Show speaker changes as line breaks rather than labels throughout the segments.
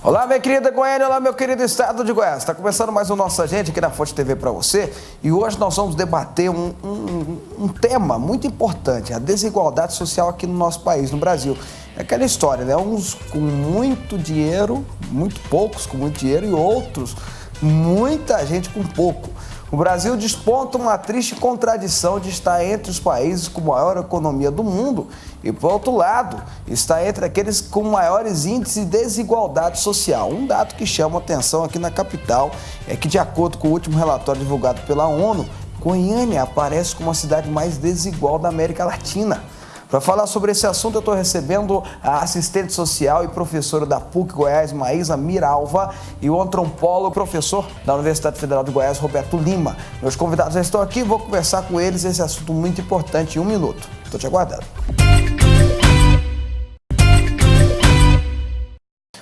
Olá, minha querida Goiânia, olá, meu querido estado de Goiás. Está começando mais o Nossa Gente aqui na Fonte TV para você. E hoje nós vamos debater um tema muito importante, a desigualdade social aqui no nosso país, no Brasil. É aquela história, né? Uns com muito dinheiro, muito poucos com muito dinheiro e outros, muita gente com pouco. O Brasil desponta uma triste contradição de estar entre os países com maior economia do mundo e, por outro lado, está entre aqueles com maiores índices de desigualdade social. Um dado que chama atenção aqui na capital é que, de acordo com o último relatório divulgado pela ONU, Goiânia aparece como a cidade mais desigual da América Latina. Para falar sobre esse assunto, eu estou recebendo a assistente social e professora da PUC Goiás, Maísa Miralva, e o antropólogo professor da Universidade Federal de Goiás, Roberto Lima. Meus convidados já estão aqui, vou conversar com eles esse assunto muito importante em 1 minuto. Estou te aguardando.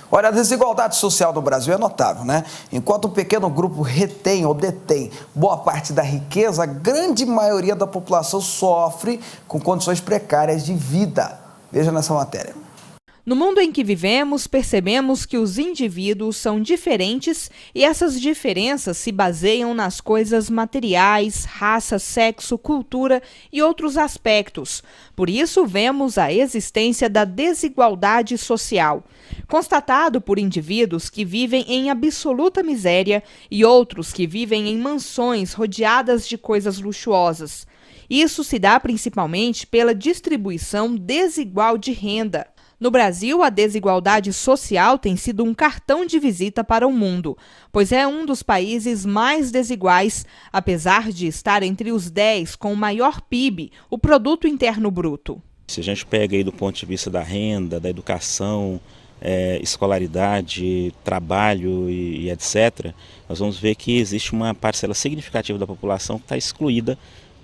Olha, a desigualdade social no Brasil é notável, né? Enquanto um pequeno grupo retém ou detém boa parte da riqueza, a grande maioria da população sofre com condições precárias de vida. Veja nessa matéria.
No mundo em que vivemos, percebemos que os indivíduos são diferentes e essas diferenças se baseiam nas coisas materiais, raça, sexo, cultura e outros aspectos. Por isso, vemos a existência da desigualdade social, constatado por indivíduos que vivem em absoluta miséria e outros que vivem em mansões rodeadas de coisas luxuosas. Isso se dá principalmente pela distribuição desigual de renda. No Brasil, a desigualdade social tem sido um cartão de visita para o mundo, pois é um dos países mais desiguais, apesar de estar entre os 10 com o maior PIB, o Produto Interno Bruto.
Se a gente pega aí do ponto de vista da renda, da educação, escolaridade, trabalho e etc., nós vamos ver que existe uma parcela significativa da população que está excluída,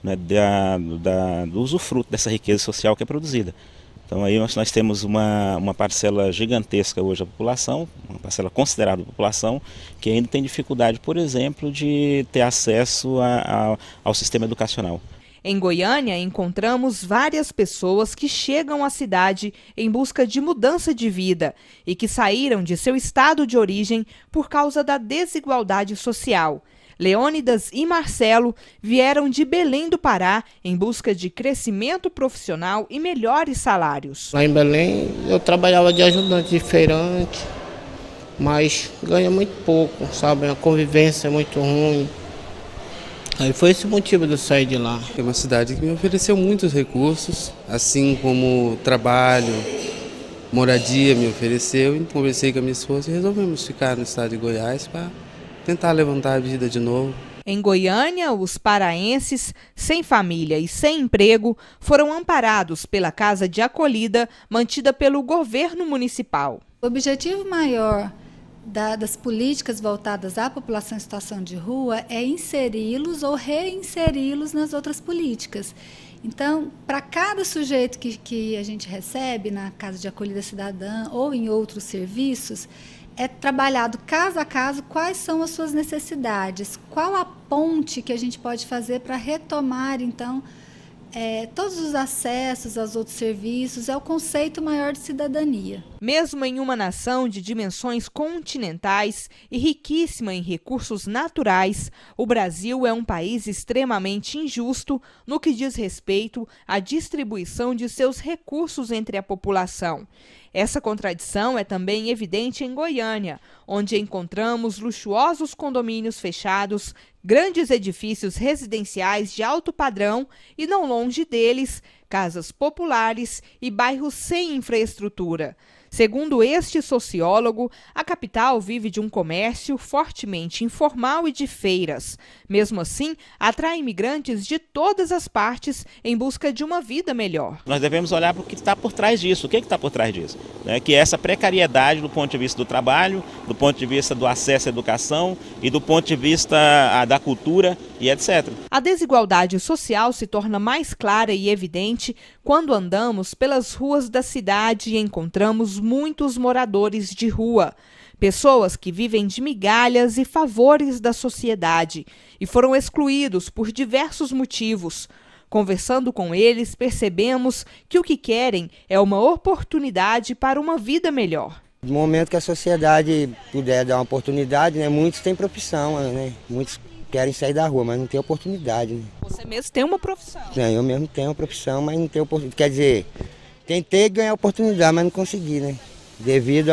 né, do usufruto dessa riqueza social que é produzida. Então aí nós temos uma parcela gigantesca hoje da população, uma parcela considerável da população, que ainda tem dificuldade, por exemplo, de ter acesso ao sistema educacional.
Em Goiânia, encontramos várias pessoas que chegam à cidade em busca de mudança de vida e que saíram de seu estado de origem por causa da desigualdade social. Leônidas e Marcelo vieram de Belém do Pará em busca de crescimento profissional e melhores salários.
Lá em Belém eu trabalhava de ajudante de feirante, mas ganha muito pouco, sabe? A convivência é muito ruim. Aí foi esse o motivo de eu sair de lá.
É uma cidade que me ofereceu muitos recursos, assim como trabalho, moradia me ofereceu. E conversei com a minha esposa e resolvemos ficar no estado de Goiás para tentar levantar a vida de novo.
Em Goiânia, os paraenses, sem família e sem emprego, foram amparados pela Casa de Acolhida, mantida pelo governo municipal.
O objetivo maior das políticas voltadas à população em situação de rua é inseri-los ou reinseri-los nas outras políticas. Então, para cada sujeito que a gente recebe na Casa de Acolhida Cidadã ou em outros serviços, é trabalhado caso a caso quais são as suas necessidades, qual a ponte que a gente pode fazer para retomar, então, todos os acessos aos outros serviços, é o conceito maior de cidadania.
Mesmo em uma nação de dimensões continentais e riquíssima em recursos naturais, o Brasil é um país extremamente injusto no que diz respeito à distribuição de seus recursos entre a população. Essa contradição é também evidente em Goiânia, onde encontramos luxuosos condomínios fechados, grandes edifícios residenciais de alto padrão e, não longe deles, casas populares e bairros sem infraestrutura. Segundo este sociólogo, a capital vive de um comércio fortemente informal e de feiras. Mesmo assim, atrai imigrantes de todas as partes em busca de uma vida melhor.
Nós devemos olhar para o que está por trás disso. O que está por trás disso? Que é essa precariedade do ponto de vista do trabalho, do ponto de vista do acesso à educação e do ponto de vista da cultura e etc.
A desigualdade social se torna mais clara e evidente quando andamos pelas ruas da cidade e encontramos muitos moradores de rua. Pessoas que vivem de migalhas e favores da sociedade e foram excluídos por diversos motivos. Conversando com eles, percebemos que o que querem é uma oportunidade para uma vida melhor.
No momento que a sociedade puder dar uma oportunidade, né, muitos têm profissão, né, muitos querem sair da rua, mas não tem oportunidade. Né.
Você mesmo tem uma profissão?
Eu mesmo tenho uma profissão, mas não tenho oportunidade. Quer dizer, tentei ganhar oportunidade, mas não consegui, né, devido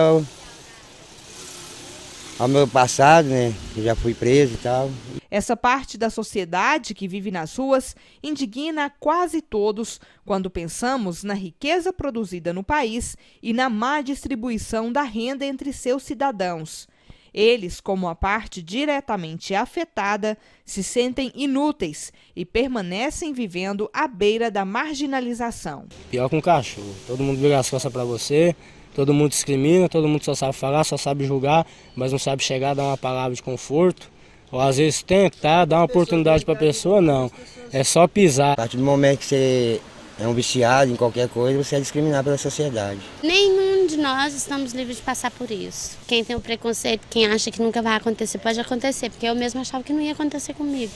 ao meu passado, né, eu já fui preso e tal.
Essa parte da sociedade que vive nas ruas indigna quase todos quando pensamos na riqueza produzida no país e na má distribuição da renda entre seus cidadãos. Eles, como a parte diretamente afetada, se sentem inúteis e permanecem vivendo à beira da marginalização.
Pior que um cachorro, todo mundo vira as costas para você. Todo mundo discrimina, todo mundo só sabe falar, só sabe julgar, mas não sabe chegar a dar uma palavra de conforto. Ou às vezes tentar dar uma oportunidade para a pessoa, não. É só pisar.
A partir do momento que você é um viciado em qualquer coisa, você é discriminado pela sociedade.
Nenhum de nós estamos livres de passar por isso. Quem tem o preconceito, quem acha que nunca vai acontecer, pode acontecer, porque eu mesma achava que não ia acontecer comigo.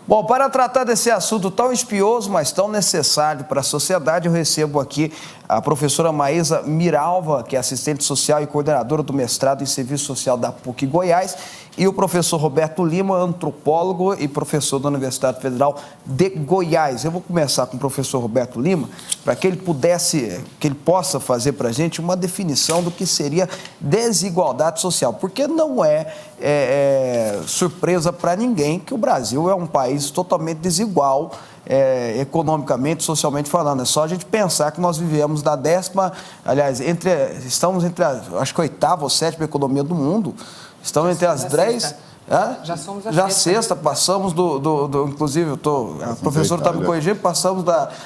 Bom, para tratar desse assunto tão espinhoso, mas tão necessário para a sociedade, eu recebo aqui a professora Maísa Miralva, que é assistente social e coordenadora do mestrado em Serviço Social da PUC Goiás, e o professor Roberto Lima, antropólogo e professor da Universidade Federal de Goiás. Eu vou começar com o professor Roberto Lima, para que ele possa fazer para a gente uma definição do que seria desigualdade social, porque não é surpresa para ninguém que o Brasil é um país totalmente desigual, economicamente, socialmente falando. É só a gente pensar que nós vivemos na estamos entre acho que a 8ª ou 7ª economia do mundo. Estamos entre as 10.
Já somos
a sexta, passamos inclusive, a professora está me corrigindo, passamos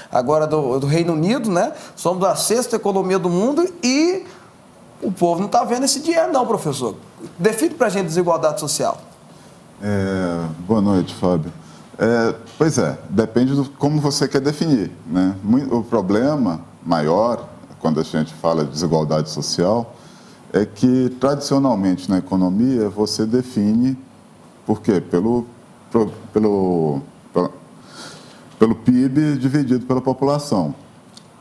agora do Reino Unido, né? Somos a 6ª economia do mundo e o povo não está vendo esse dinheiro não, professor. Define para a gente desigualdade social.
Boa noite, Fábio. Pois é, depende de como você quer definir, né? O problema maior, quando a gente fala de desigualdade social, é que, tradicionalmente, na economia, você define, por quê? Pelo PIB dividido pela população.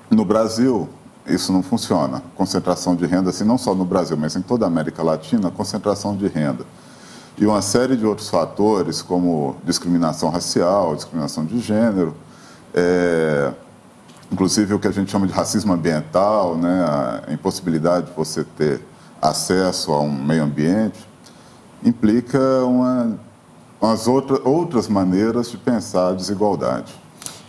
No Brasil, isso não funciona. Concentração de renda, assim, não só no Brasil, mas em toda a América Latina, concentração de renda. E uma série de outros fatores, como discriminação racial, discriminação de gênero, inclusive o que a gente chama de racismo ambiental, né? A impossibilidade de você ter acesso a um meio ambiente, implica umas outras maneiras de pensar a desigualdade.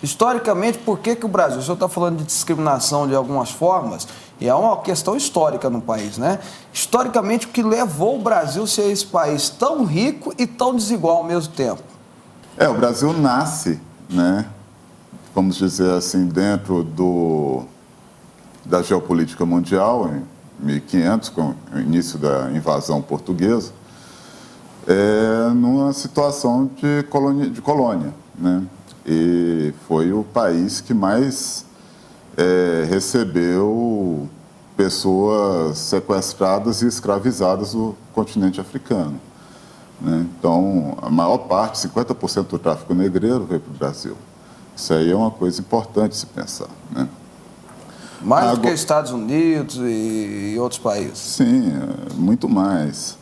Historicamente, por que o Brasil, o senhor está falando de discriminação de algumas formas, e é uma questão histórica no país, né? Historicamente, o que levou o Brasil a ser esse país tão rico e tão desigual ao mesmo tempo?
O Brasil nasce, né, vamos dizer assim, dentro da geopolítica mundial, em 1500, com o início da invasão portuguesa, numa situação de colônia, né? E foi o país que mais recebeu pessoas sequestradas e escravizadas do continente africano, né? Então, a maior parte, 50% do tráfico negreiro veio para o Brasil. Isso aí é uma coisa importante se pensar, né?
Mais do que Estados Unidos e outros países?
Sim, muito mais.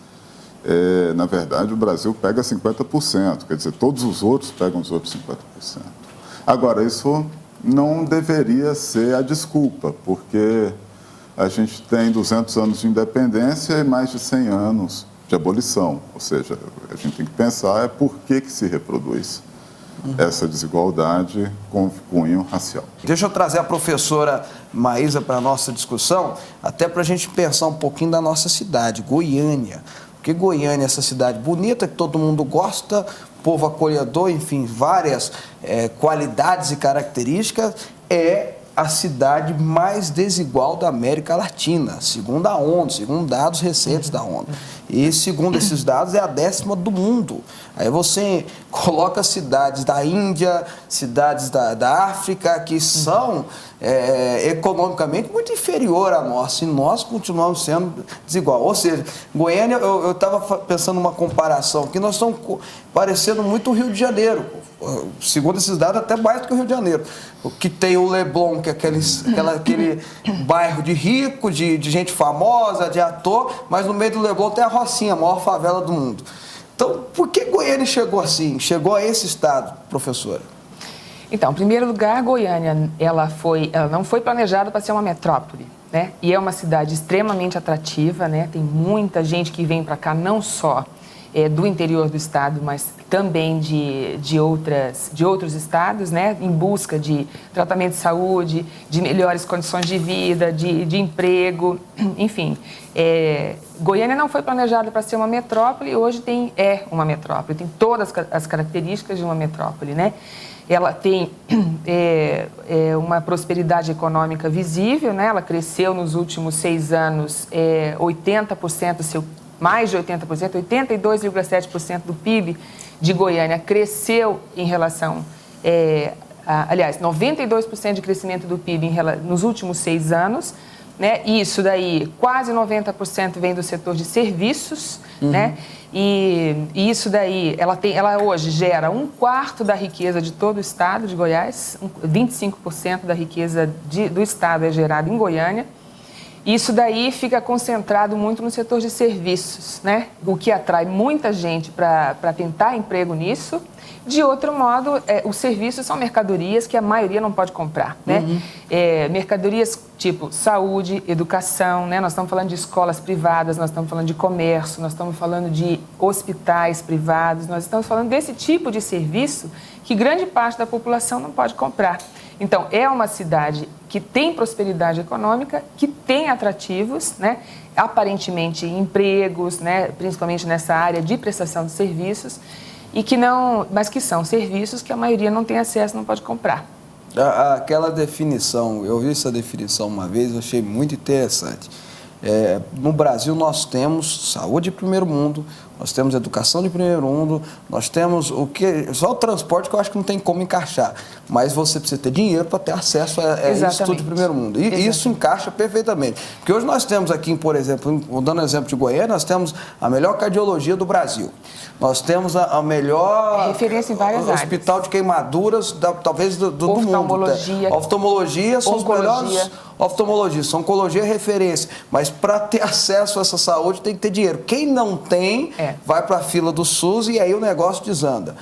Na verdade, o Brasil pega 50%, quer dizer, todos os outros pegam os outros 50%. Agora, isso não deveria ser a desculpa, porque a gente tem 200 anos de independência e mais de 100 anos de abolição. Ou seja, a gente tem que pensar por que se reproduz. essa desigualdade com cunho racial.
Deixa eu trazer a professora Maísa para a nossa discussão, até para a gente pensar um pouquinho da nossa cidade, Goiânia. Porque Goiânia é essa cidade bonita, que todo mundo gosta, povo acolhedor, enfim, várias qualidades e características, é a cidade mais desigual da América Latina, segundo a ONU, segundo dados recentes da ONU. E segundo esses dados, é a 10ª do mundo. Aí você coloca cidades da Índia, cidades da África, que são economicamente muito inferior à nossa, e nós continuamos sendo desigual. Ou seja, Goiânia, eu estava pensando numa comparação, que nós estamos parecendo muito o Rio de Janeiro, segundo esses dados, até mais do que o Rio de Janeiro, que tem o Leblon, que é aquele bairro de rico, de gente famosa, de ator, mas no meio do Leblon tem a Rocinha, a maior favela do mundo. Então, por que Goiânia chegou assim, chegou a esse estado, professora?
Então, em primeiro lugar, Goiânia, ela não foi planejada para ser uma metrópole, né? E é uma cidade extremamente atrativa, né? Tem muita gente que vem para cá, não só do interior do estado, mas também de outros estados, né? Em busca de tratamento de saúde, de melhores condições de vida, de emprego, enfim. Goiânia não foi planejada para ser uma metrópole, hoje é uma metrópole, tem todas as características de uma metrópole, né? Ela tem uma prosperidade econômica visível, né? Ela cresceu nos últimos 6 anos 80%, mais de 80%, 82,7% do PIB de Goiânia cresceu em relação, aliás, 92% de crescimento do PIB nos últimos 6 anos, né? E isso daí, quase 90% vem do setor de serviços, né? E isso daí, ela hoje gera 1/4 da riqueza de todo o estado de Goiás, 25% da riqueza do estado é gerada em Goiânia. Isso daí fica concentrado muito no setor de serviços, né? O que atrai muita gente para tentar emprego nisso. De outro modo, os serviços são mercadorias que a maioria não pode comprar, né? Mercadorias tipo saúde, educação, né? Nós estamos falando de escolas privadas, nós estamos falando de comércio, nós estamos falando de hospitais privados, nós estamos falando desse tipo de serviço que grande parte da população não pode comprar. Então, é uma cidade que tem prosperidade econômica, que tem atrativos, né? Aparentemente empregos, né? Principalmente nessa área de prestação de serviços, mas que são serviços que a maioria não tem acesso, não pode comprar.
Aquela definição, eu vi essa definição uma vez, eu achei muito interessante. No Brasil nós temos saúde de primeiro mundo, nós temos educação de primeiro mundo, nós temos só o transporte que eu acho que não tem como encaixar, mas você precisa ter dinheiro para ter acesso a isso tudo de primeiro mundo. E isso encaixa perfeitamente. Porque hoje nós temos aqui, por exemplo, dando exemplo de Goiânia, nós temos a melhor cardiologia do Brasil. Nós temos a melhor
referência em várias
hospital
áreas.
De queimaduras, talvez do mundo. Oftalmologia são os melhores oftalmologistas, oncologia é referência. Mas para ter acesso a essa saúde tem que ter dinheiro. Quem não tem, vai para a fila do SUS e aí o negócio desanda.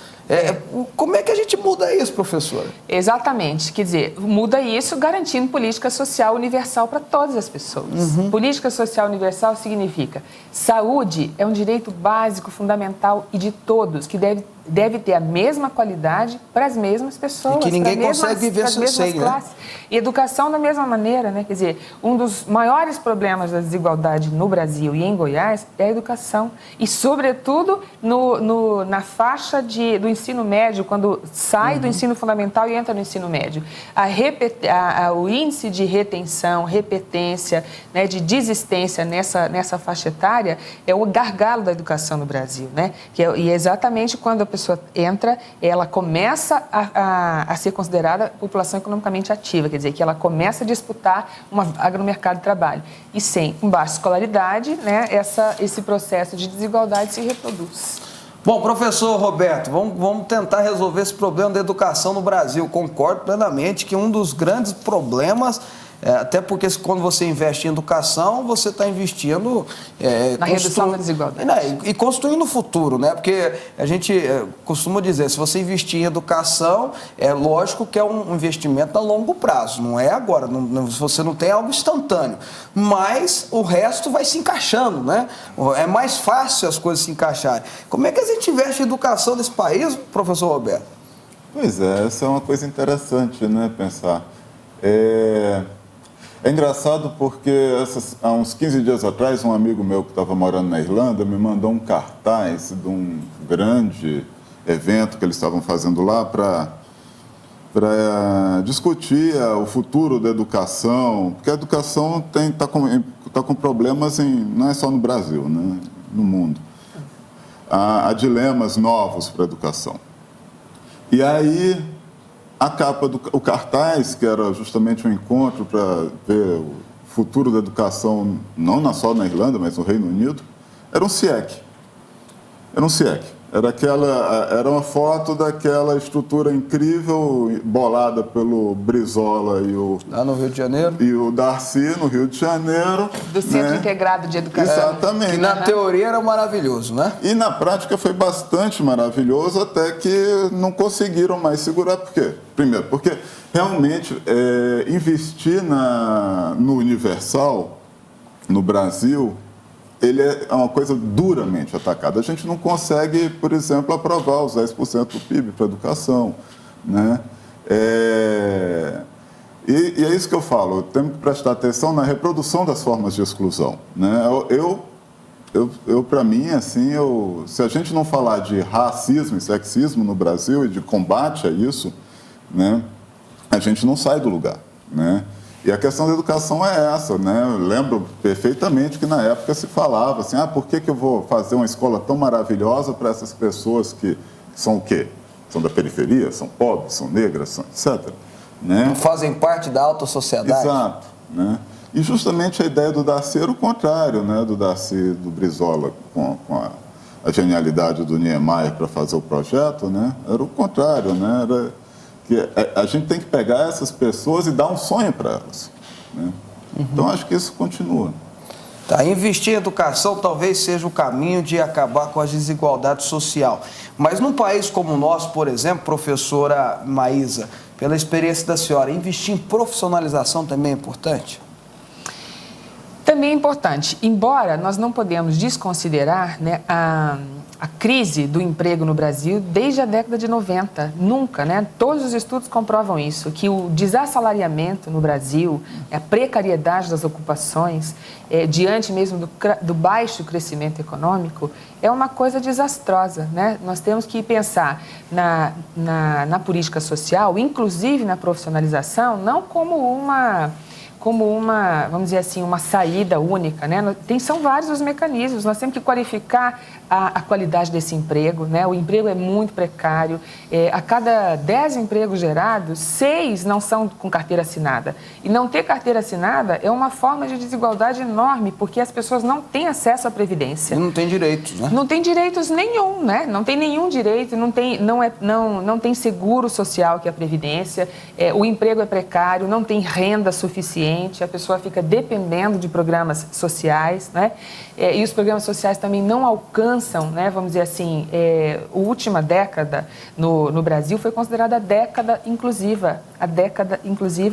Como é que a gente muda isso, professora?
Exatamente. Quer dizer, muda isso garantindo política social universal para todas as pessoas. Política social universal significa saúde é um direito básico, fundamental e de todos, que deve ter a mesma qualidade para as mesmas pessoas.
E que ninguém consegue viver sem, né?
E educação da mesma maneira, né? Quer dizer, um dos maiores problemas da desigualdade no Brasil e em Goiás é a educação. E, sobretudo, na faixa do ensino médio, quando sai do ensino fundamental e entra no ensino médio. O índice de retenção, repetência, né, de desistência nessa faixa etária é o gargalo da educação no Brasil, né? E é exatamente quando a pessoa entra, ela começa a ser considerada população economicamente ativa, quer dizer, que ela começa a disputar uma vaga no mercado de trabalho. E com baixa escolaridade, né, esse processo de desigualdade se reproduz.
Bom, professor Roberto, vamos tentar resolver esse problema da educação no Brasil. Concordo plenamente que um dos grandes problemas, até porque quando você investe em educação, você está investindo
na redução da desigualdade.
E construindo o futuro, né? Porque a gente costuma dizer, se você investir em educação, é lógico que é um investimento a longo prazo, não é agora, você não tem algo instantâneo, mas o resto vai se encaixando, né? É mais fácil as coisas se encaixarem. Como é que a gente investe em educação nesse país, professor Roberto?
Pois é, essa é uma coisa interessante, né, pensar. É engraçado porque há uns 15 dias atrás, um amigo meu que estava morando na Irlanda me mandou um cartaz de um grande evento que eles estavam fazendo lá para discutir o futuro da educação, porque a educação está com problemas, não é só no Brasil, né, no mundo. Há dilemas novos para a educação. E aí, a capa do cartaz, que era justamente um encontro para ver o futuro da educação, não só na Irlanda, mas no Reino Unido, era um CIEC. Era uma foto daquela estrutura incrível, bolada pelo Brizola
lá no Rio de Janeiro.
E o Darcy, no Rio de Janeiro.
Do Centro Integrado de Educação.
Exatamente.
Que na teoria era maravilhoso, né?
E na prática foi bastante maravilhoso, até que não conseguiram mais segurar. Por quê? Primeiro, porque realmente investir no universal, no Brasil, ele é uma coisa duramente atacada. A gente não consegue, por exemplo, aprovar os 10% do PIB para a educação, né? E é isso que eu falo, temos que prestar atenção na reprodução das formas de exclusão, né? Eu para mim, assim, se a gente não falar de racismo e sexismo no Brasil e de combate a isso, né, a gente não sai do lugar, né? E a questão da educação é essa, né? Eu lembro perfeitamente que na época se falava assim, por que eu vou fazer uma escola tão maravilhosa para essas pessoas que são o quê? São da periferia, são pobres, são negras, são etc. Né?
Não fazem parte da alta sociedade.
Exato, né? E justamente a ideia do Darcy era o contrário, né? Do Darcy, do Brizola, com a genialidade do Niemeyer para fazer o projeto, né? Era o contrário, né? Era que a gente tem que pegar essas pessoas e dar um sonho para elas, né? Então, acho que isso continua.
Tá, investir em educação talvez seja o caminho de acabar com a desigualdade social. Mas num país como o nosso, por exemplo, professora Maísa, pela experiência da senhora, investir em profissionalização também é importante?
Também é importante, embora nós não podemos desconsiderar, né, a crise do emprego no Brasil desde a década de 90, nunca, né? Todos os estudos comprovam isso, que o desassalariamento no Brasil, a precariedade das ocupações, diante mesmo do baixo crescimento econômico, é uma coisa desastrosa, né? Nós temos que pensar na política social, inclusive na profissionalização, não como uma, vamos dizer assim, uma saída única, né? São vários os mecanismos, nós temos que qualificar a qualidade desse emprego, né? O emprego é muito precário, a cada 10 empregos gerados, 6 não são com carteira assinada. E não ter carteira assinada é uma forma de desigualdade enorme, porque as pessoas não têm acesso à previdência.
E não tem direitos, né?
Não tem direitos nenhum, né? Não tem nenhum direito, não tem seguro social, que é a previdência, o emprego é precário, não tem renda suficiente, a pessoa fica dependendo de programas sociais, né? E os programas sociais também não alcançam, né, vamos dizer assim, a última década no Brasil foi considerada a década inclusiva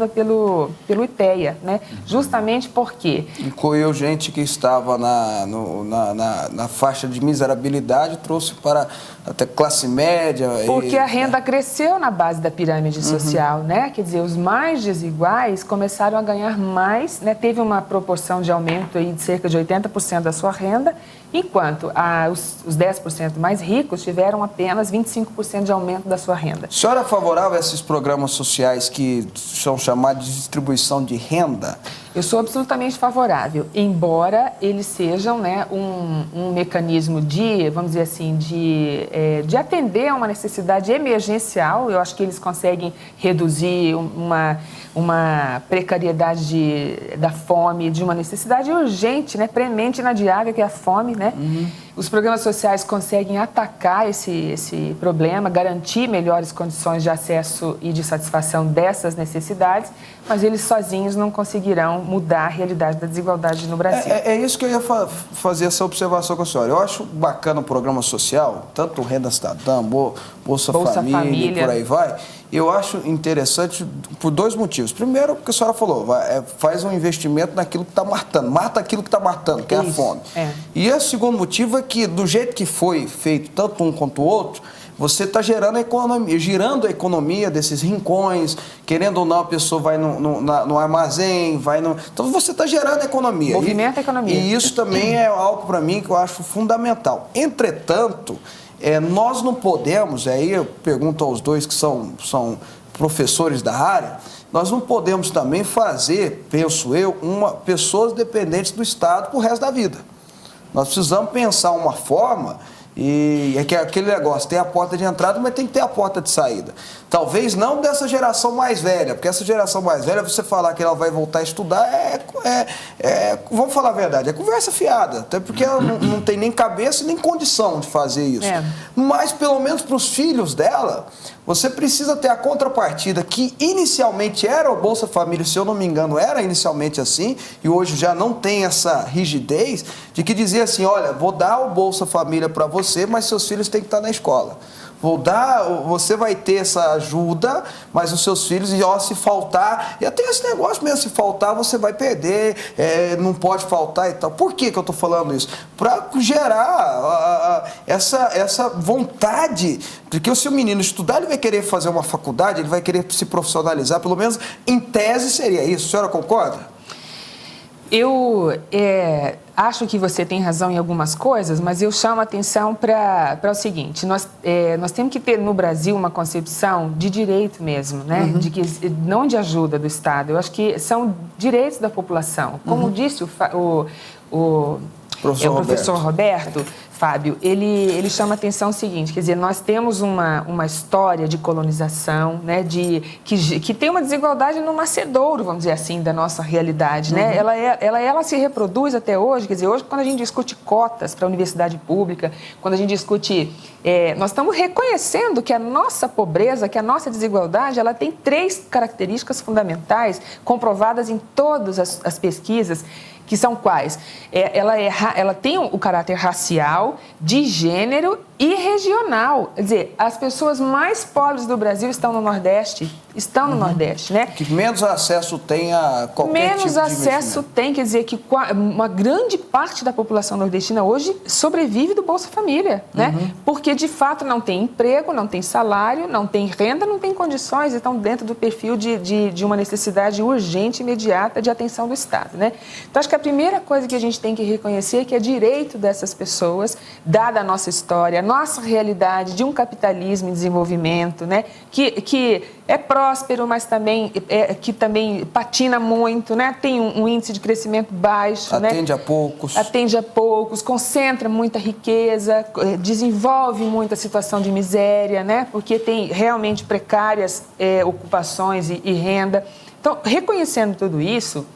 pelo IPEA, né? Justamente porque
incluiu gente que estava na faixa de miserabilidade, trouxe para até classe média.
Porque a renda cresceu na base da pirâmide social, né? Quer dizer, os mais desiguais começaram a ganhar mais, né? Teve uma proporção de aumento aí de cerca de 80% da sua renda, enquanto os 10% mais ricos tiveram apenas 25% de aumento da sua renda.
A senhora é favorável a esses programas sociais que são chamados de distribuição de renda?
Eu sou absolutamente favorável, embora eles sejam, né, um mecanismo de, vamos dizer assim, de atender a uma necessidade emergencial. Eu acho que eles conseguem reduzir uma precariedade da fome, de uma necessidade urgente, né, premente na diária, que é a fome, né? Os programas sociais conseguem atacar esse problema, garantir melhores condições de acesso e de satisfação dessas necessidades, mas eles sozinhos não conseguirão mudar a realidade da desigualdade no Brasil.
É isso que eu ia fazer essa observação com a senhora. Eu acho bacana o programa social, tanto Renda Cidadã, Bolsa Família e por aí vai. Eu acho interessante por 2 motivos. Primeiro, porque a senhora falou, faz um investimento naquilo que está matando, mata aquilo que está matando, que é a fome. E o segundo motivo é que, do jeito que foi feito, tanto um quanto o outro, você está girando a economia desses rincões, querendo ou não, a pessoa vai no armazém, então você está gerando a economia.
Movimenta a economia.
E isso também é algo para mim que eu acho fundamental. Entretanto, nós não podemos, aí eu pergunto aos dois que são professores da área, nós não podemos também fazer, penso eu, pessoas dependentes do Estado pro resto da vida. Nós precisamos pensar uma forma, e é que aquele negócio, tem a porta de entrada, mas tem que ter a porta de saída. Talvez não dessa geração mais velha, porque essa geração mais velha, você falar que ela vai voltar a estudar, vamos falar a verdade, é conversa fiada, até porque ela não tem nem cabeça nem condição de fazer isso. Mas, pelo menos para os filhos dela, você precisa ter a contrapartida que inicialmente era o Bolsa Família, se eu não me engano, era inicialmente assim, e hoje já não tem essa rigidez, de que dizia assim, olha, vou dar o Bolsa Família para você, mas seus filhos têm que estar na escola. Você vai ter essa ajuda, mas os seus filhos, se faltar, e até esse negócio mesmo, se faltar, você vai perder, não pode faltar e tal. Por que eu estou falando isso? Para gerar essa vontade, porque se o menino estudar, ele vai querer fazer uma faculdade, ele vai querer se profissionalizar, pelo menos em tese seria isso. A senhora concorda?
Eu acho que você tem razão em algumas coisas, mas eu chamo a atenção para o seguinte, nós temos que ter no Brasil uma concepção de direito mesmo, né? De que, não de ajuda do Estado, eu acho que são direitos da população. Como disse o professor Roberto, Fábio, ele chama a atenção o seguinte, quer dizer, nós temos uma história de colonização, né, que tem uma desigualdade no nascedouro, vamos dizer assim, da nossa realidade, né? Ela se reproduz até hoje, quer dizer, hoje quando a gente discute cotas para a universidade pública, quando a gente discute, nós estamos reconhecendo que a nossa pobreza, que a nossa desigualdade, ela tem 3 características fundamentais comprovadas em todas as pesquisas, que são quais? Ela tem o caráter racial, de gênero e regional. Quer dizer, as pessoas mais pobres do Brasil estão no Nordeste, né? Que
menos acesso tem a qualquer tipo de
menos acesso tem, quer dizer, que uma grande parte da população nordestina hoje sobrevive do Bolsa Família, né? Porque, de fato, não tem emprego, não tem salário, não tem renda, não tem condições, estão dentro do perfil de uma necessidade urgente, imediata de atenção do Estado, né? Então, acho que a primeira coisa que a gente tem que reconhecer é que é direito dessas pessoas, dada a nossa história, a nossa realidade de um capitalismo em desenvolvimento, né? Que é próspero, mas também que também patina muito, né? Tem um índice de crescimento baixo,
atende
a poucos, concentra muita riqueza, desenvolve muita situação de miséria, né? Porque tem realmente precárias ocupações e renda. Então, reconhecendo tudo isso,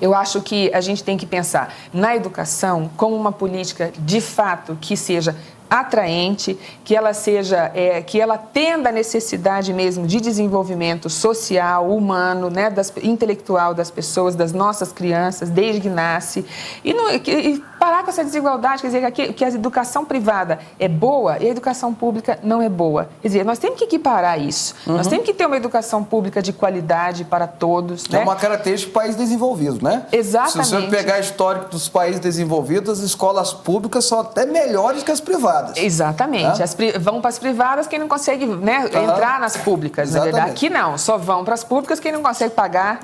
eu acho que a gente tem que pensar na educação como uma política, de fato, que seja atraente, que ela seja, que ela tenda a necessidade mesmo de desenvolvimento social, humano, né, intelectual das pessoas, das nossas crianças, desde que nasce, e parar com essa desigualdade, quer dizer, que a educação privada é boa e a educação pública não é boa. Quer dizer, nós temos que equiparar isso. Nós temos que ter uma educação pública de qualidade para todos.
É, né? Uma característica de países desenvolvidos, né?
Exatamente.
Se você pegar histórico dos países desenvolvidos, as escolas públicas são até melhores que as privadas.
Exatamente. Vão para as privadas quem não consegue, né, entrar nas públicas, na verdade. Aqui não, só vão para as públicas quem não consegue pagar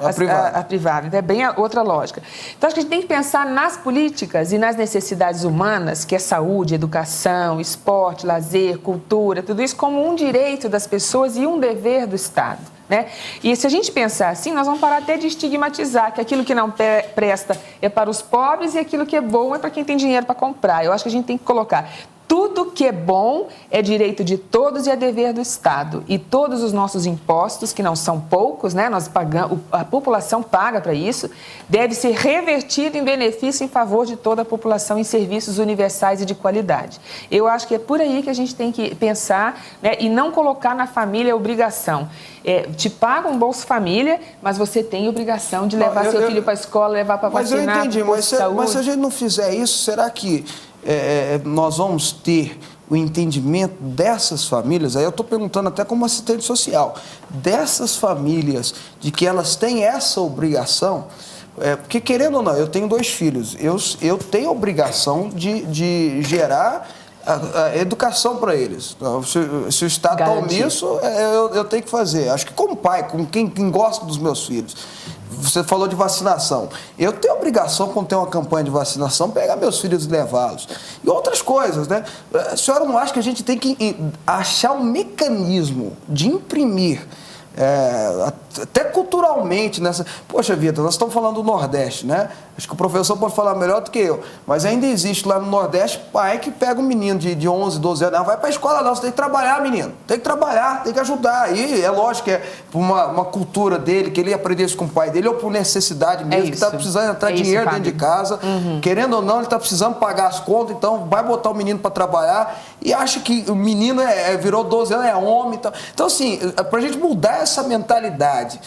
a privada. Então é bem outra lógica. Então acho que a gente tem que pensar nas políticas e nas necessidades humanas, que é saúde, educação, esporte, lazer, cultura, tudo isso como um direito das pessoas e um dever do Estado, né? E se a gente pensar assim, nós vamos parar até de estigmatizar que aquilo que não presta é para os pobres e aquilo que é bom é para quem tem dinheiro para comprar. Eu acho que a gente tem que colocar tudo que é bom é direito de todos e é dever do Estado. E todos os nossos impostos, que não são poucos, né, nós pagamos, a população paga para isso, deve ser revertido em benefício em favor de toda a população em serviços universais e de qualidade. Eu acho que é por aí que a gente tem que pensar, né, e não colocar na família a obrigação. Te paga um Bolsa Família, mas você tem obrigação de levar seu filho para a escola, levar para vacinar.
Mas eu entendi, mas se a gente não fizer isso, será que nós vamos ter o entendimento dessas famílias? Aí eu estou perguntando até como assistente social, dessas famílias, de que elas têm essa obrigação, porque querendo ou não, eu tenho 2 filhos, eu tenho a obrigação de gerar a educação para eles. Se o Estado está omisso, eu tenho que fazer. Acho que como pai, como quem gosta dos meus filhos. Você falou de vacinação. Eu tenho a obrigação, quando tem uma campanha de vacinação, pegar meus filhos e levá-los. E outras coisas, né? A senhora não acha que a gente tem que achar um mecanismo de imprimir, até culturalmente, nessa... Poxa vida, nós estamos falando do Nordeste, né? Acho que o professor pode falar melhor do que eu, mas ainda existe lá no Nordeste pai que pega um menino de 11, 12 anos, não vai para a escola não, você tem que trabalhar, menino, tem que trabalhar, tem que ajudar. E é lógico que é por uma cultura dele, que ele aprendeu isso com o pai dele, ou por necessidade mesmo, que está precisando entrar dinheiro dentro de casa, querendo ou não, ele está precisando pagar as contas, então vai botar o menino para trabalhar e acha que o menino virou 12 anos, é homem. Então assim, para a gente mudar essa mentalidade,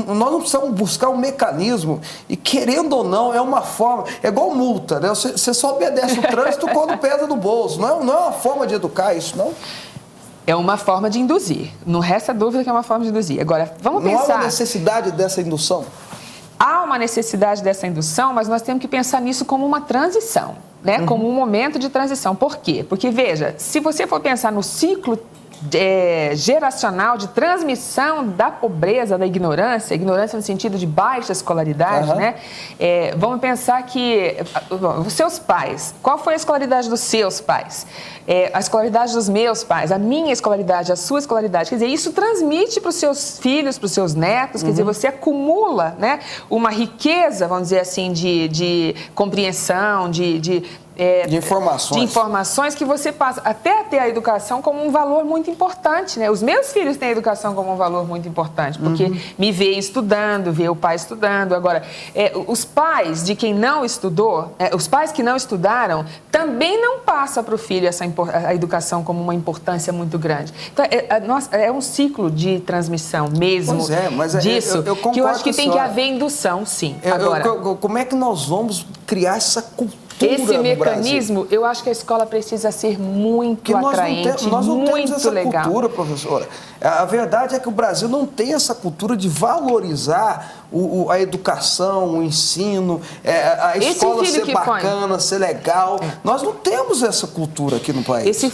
nós não precisamos buscar um mecanismo e, querendo ou não, é uma forma, é igual multa, né? Você só obedece o trânsito quando pesa no bolso, não é uma forma de educar isso, não?
É uma forma de induzir, não resta dúvida que é uma forma de induzir. Agora, vamos pensar...
Não há uma necessidade dessa indução?
Há uma necessidade dessa indução, mas nós temos que pensar nisso como uma transição, né? Como um momento de transição. Por quê? Porque, veja, se você for pensar no ciclo geracional de transmissão da pobreza, da ignorância no sentido de baixa escolaridade, né? Vamos pensar que os seus pais, qual foi a escolaridade dos seus pais? A escolaridade dos meus pais, a minha escolaridade, a sua escolaridade. Quer dizer, isso transmite para os seus filhos, para os seus netos, quer dizer, você acumula, né, uma riqueza, vamos dizer assim, de compreensão, de informações que você passa até ter a educação como um valor muito importante, né? Os meus filhos têm a educação como um valor muito importante, porque me veem estudando, vê o pai estudando. Agora, os pais de quem não estudou, os pais que não estudaram, também não passam para o filho a educação como uma importância muito grande. Então, é um ciclo de transmissão mesmo disso, que eu acho que tem que haver indução, sim. Agora,
como é que nós vamos criar essa cultura?
Esse mecanismo, eu acho que a escola precisa ser muito atraente,
nós não
muito
temos essa
legal.
Cultura, professora. A verdade é que o Brasil não tem essa cultura de valorizar a educação, o ensino, a escola ser bacana, ser legal. Nós não temos essa cultura aqui no país.
Esse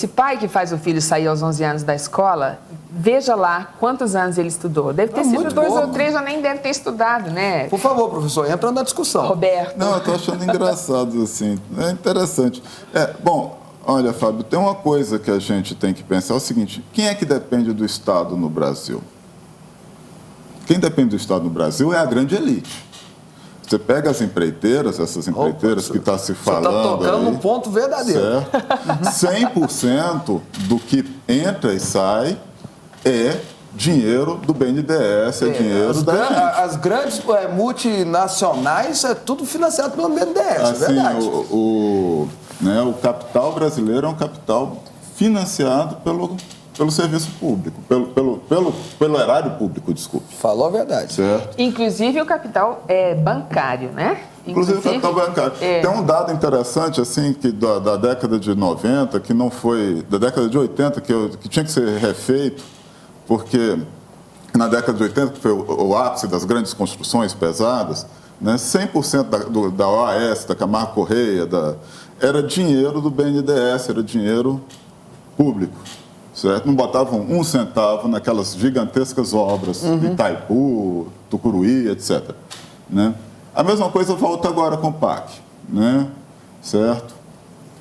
pai que faz o filho sair aos 11 anos da escola, veja lá quantos anos ele estudou. Deve ter sido 2 ou 3, ou nem deve ter estudado, né?
Por favor, professor, entra na discussão.
Roberto.
Não, eu estou achando engraçado, assim. É interessante. Bom, olha, Fábio, tem uma coisa que a gente tem que pensar, é o seguinte: quem é que depende do Estado no Brasil? Quem depende do Estado no Brasil é a grande elite. Você pega as empreiteiras, essas empreiteiras que está se falando aí... Você está
tocando no ponto verdadeiro.
Certo? 100% do que entra e sai é dinheiro do BNDES, dinheiro da gente.
As grandes multinacionais é tudo financiado pelo BNDES,
assim,
é verdade.
O capital brasileiro é um capital financiado pelo serviço público, pelo erário público, desculpe.
Falou a verdade.
Certo.
Inclusive o capital bancário, né?
Inclusive o capital bancário. Tem um dado interessante, assim, que da década de 90, que não foi... Da década de 80, que tinha que ser refeito, porque na década de 80, que foi o ápice das grandes construções pesadas, né, 100% da OAS, da Camargo Correia, era dinheiro do BNDES, era dinheiro público, certo? Não botavam um centavo naquelas gigantescas obras de Itaipu, Tucuruí, etc. Né? A mesma coisa volta agora com o PAC, né? Certo?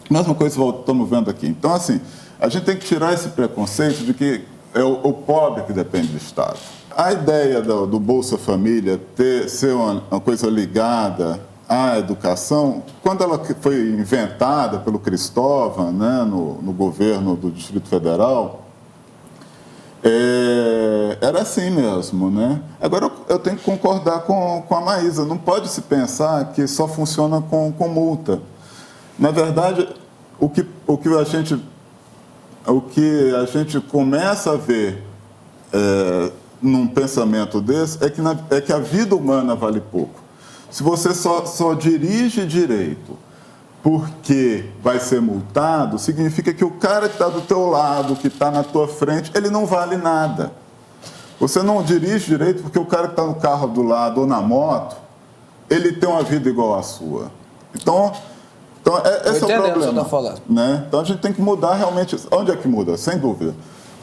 A mesma coisa estamos vendo aqui. Então, assim, a gente tem que tirar esse preconceito de que é o pobre que depende do Estado. A ideia do Bolsa Família ser uma coisa ligada à educação, quando ela foi inventada pelo Cristóvão, né, no governo do Distrito Federal, era assim mesmo, né? Agora, eu tenho que concordar com a Maísa. Não pode se pensar que só funciona com multa. Na verdade, o que a gente começa a ver num pensamento desse é que a vida humana vale pouco. Se você só dirige direito porque vai ser multado, significa que o cara que está do teu lado, que está na tua frente, ele não vale nada. Você não dirige direito porque o cara que está no carro do lado ou na moto, ele tem uma vida igual à sua. Então, Então, esse é o problema.
Tá falando.
Né? Então, a gente tem que mudar realmente. Onde é que muda? Sem dúvida.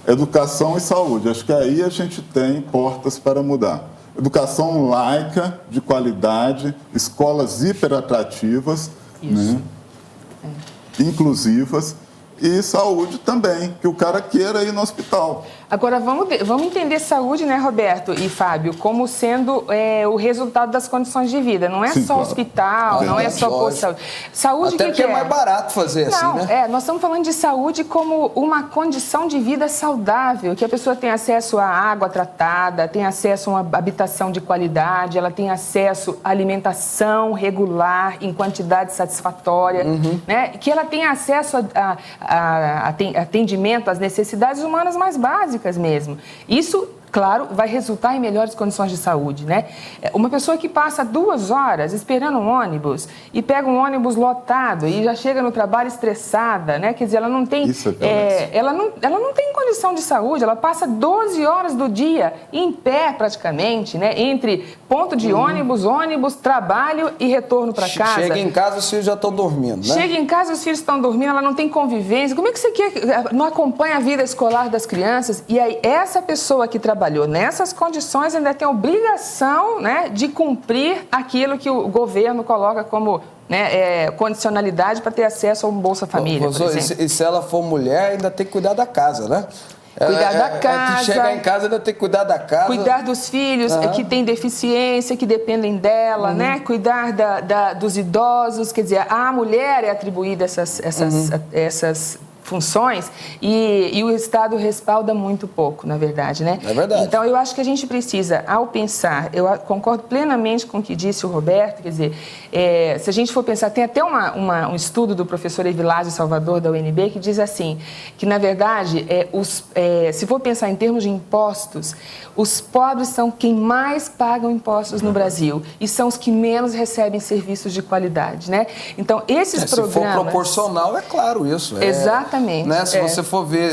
Educação e saúde. Acho que aí a gente tem portas para mudar. Educação laica, de qualidade, escolas hiperatrativas, né? Inclusivas, e saúde também, que o cara queira ir no hospital.
Agora, vamos entender saúde, né, Roberto e Fábio, como sendo o resultado das condições de vida. Não é
Sim,
só
claro.
hospital, não é só posto de saúde. Saúde,
Até porque
que
é mais barato fazer
não,
assim, né?
nós estamos falando de saúde como uma condição de vida saudável, que a pessoa tem acesso à água tratada, tem acesso a uma habitação de qualidade, ela tem acesso à alimentação regular, em quantidade satisfatória, né? Que ela tenha acesso a atendimento às necessidades humanas mais básicas mesmo. Isso, claro, vai resultar em melhores condições de saúde, né? Uma pessoa que passa 2 horas esperando um ônibus e pega um ônibus lotado e já chega no trabalho estressada, né? Quer dizer, ela não tem, ela não tem condição de saúde, ela passa 12 horas do dia em pé praticamente, né? Entre ponto de ônibus, trabalho e retorno para casa.
Chega em casa, os filhos já estão dormindo, né?
Chega em casa, os filhos estão dormindo, ela não tem convivência. Como é que você quer? Não acompanha a vida escolar das crianças? E aí, essa pessoa que trabalhou nessas condições ainda tem a obrigação, né, de cumprir aquilo que o governo coloca como, né, condicionalidade para ter acesso a um Bolsa Família, por exemplo.
E se ela for mulher, ainda tem que cuidar da casa, né?
Cuidar da casa.
Chegar em casa ainda tem que cuidar da casa.
Cuidar dos filhos que têm deficiência, que dependem dela, né? Cuidar dos idosos. Quer dizer, a mulher é atribuída essas funções e o Estado respalda muito pouco, na verdade, né?
É verdade.
Então, eu acho que a gente precisa, ao pensar, eu concordo plenamente com o que disse o Roberto, quer dizer, se a gente for pensar, tem até um estudo do professor Evilásio Salvador, da UNB, que diz assim, que, na verdade, se for pensar em termos de impostos, os pobres são quem mais pagam impostos no Brasil e são os que menos recebem serviços de qualidade, né? Então, esses programas...
Se for proporcional, é claro isso.
Exatamente.
Né? Se você for ver,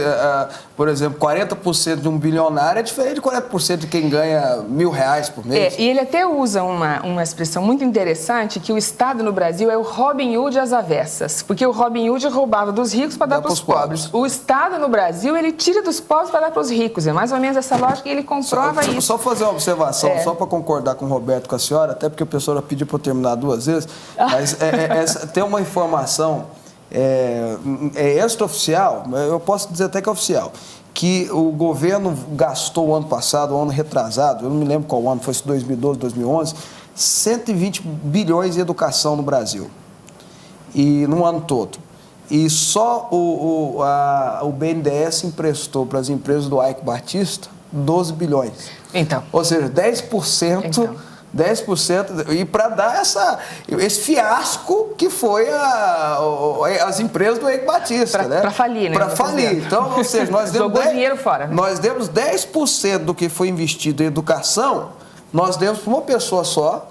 por exemplo, 40% de um bilionário é diferente de 40% de quem ganha R$1.000 por mês.
E ele até usa uma expressão muito interessante, que o Estado no Brasil é o Robin Hood às avessas, porque o Robin Hood roubava dos ricos para dar para os pobres. O Estado no Brasil, ele tira dos pobres para dar para os ricos. É mais ou menos essa lógica, e ele comprova isso.
Só fazer uma observação, só para concordar com o Roberto, com a senhora, até porque a pessoa pediu para eu terminar 2 vezes, mas tem uma informação extraoficial, eu posso dizer até que é oficial, que o governo gastou o ano passado, o ano retrasado, eu não me lembro qual ano, foi 2012, 2011, 120 bilhões em educação no Brasil, e no ano todo. E só o BNDES emprestou para as empresas do Eike Batista 12 bilhões.
Então.
Ou seja, 10%... Então. 10%, e para dar esse fiasco que foi as empresas do Eike Batista, né? Para
falir, né?
Para falir. Então, ou seja, nós demos
dinheiro fora, né?
Nós demos 10% do que foi investido em educação, nós demos para uma pessoa só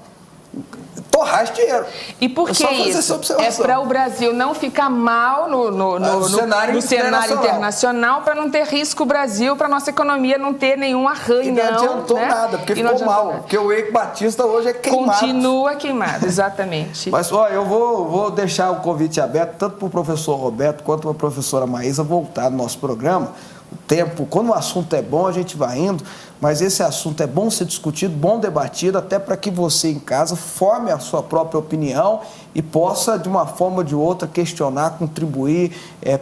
torrar esse dinheiro.
E por que isso? É para o Brasil não ficar mal no cenário internacional, para não ter risco o Brasil, para a nossa economia não ter nenhum arranhão.
E não adiantou nada, porque ficou mal. Porque o Eike Batista hoje é queimado.
Continua queimado, exatamente.
Mas, olha, eu vou deixar o convite aberto, tanto para o professor Roberto quanto para a professora Maísa voltar no nosso programa. O tempo, quando o assunto é bom, a gente vai indo, mas esse assunto é bom ser discutido, bom debatido, até para que você em casa forme a sua própria opinião e possa, de uma forma ou de outra, questionar, contribuir,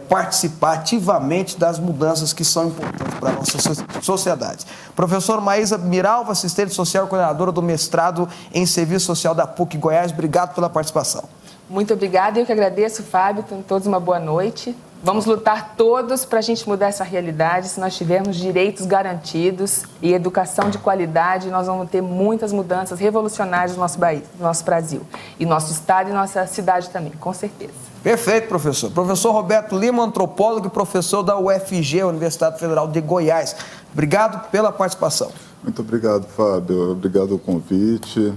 participar ativamente das mudanças que são importantes para a nossa sociedade. Professora Maísa Miralva, assistente social, coordenadora do mestrado em Serviço Social da PUC Goiás, obrigado pela participação.
Muito obrigada, eu que agradeço, Fábio, tenham todos uma boa noite. Vamos lutar todos para a gente mudar essa realidade. Se nós tivermos direitos garantidos e educação de qualidade, nós vamos ter muitas mudanças revolucionárias no nosso país, no nosso Brasil. E nosso estado e nossa cidade também, com certeza.
Perfeito, professor. Professor Roberto Lima, antropólogo e professor da UFG, Universidade Federal de Goiás. Obrigado pela participação.
Muito obrigado, Fábio. Obrigado pelo convite.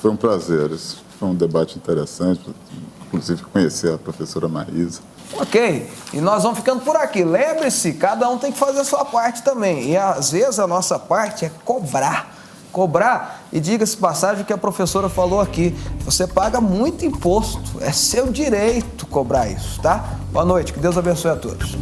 Foi um prazer. Esse foi um debate interessante. Inclusive, conhecer a professora Maísa.
Ok, e nós vamos ficando por aqui. Lembre-se, cada um tem que fazer a sua parte também. E às vezes a nossa parte é cobrar cobrar. E diga-se passagem que a professora falou aqui, você paga muito imposto, é seu direito cobrar isso, tá? Boa noite, que Deus abençoe a todos.